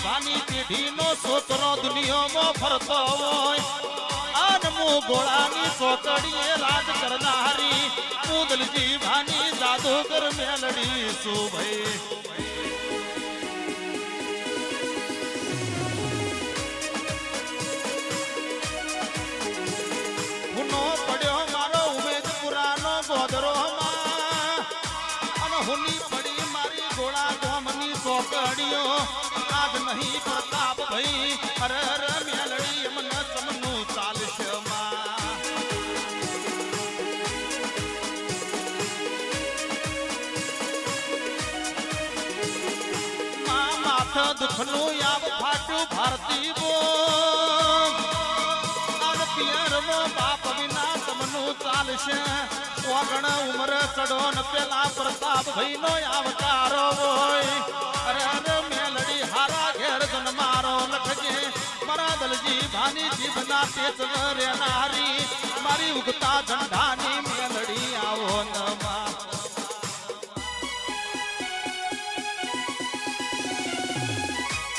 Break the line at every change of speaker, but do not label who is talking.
ભાની પેઢીનો છોકરો દુનિયામાં ફરતો હોય અને મુ ગોળાની ચોકડીએ રાજ કરનારી મુદલજી ભાની જાદુગર મેલડી શું ભાઈ હુનો પડ્યો મારો ઉમેદપુરાનો ગોદરોમાં અને હુની પડી મારી ગોળા ગોમની ચોકડીઓ આજ નહીં પ્રતાપ ભાઈ અરે અરે મેલડી મને તમનું ચાલશે માથા દુખનું યાબ ફાટું ભારતી બોલ અને પિયરમાં બાપ વિના તમનું ચાલશે ઓગણ ઉમર ચડો ને પેલા પ્રતાપ ભાઈ નો આવતારો હોય અરે અરે મેલડી હારા ઘેર જન મારો લખજે મારા દલજી ભાની જીભના તેજ રેનારી મારી ઉગતા ઝંડાની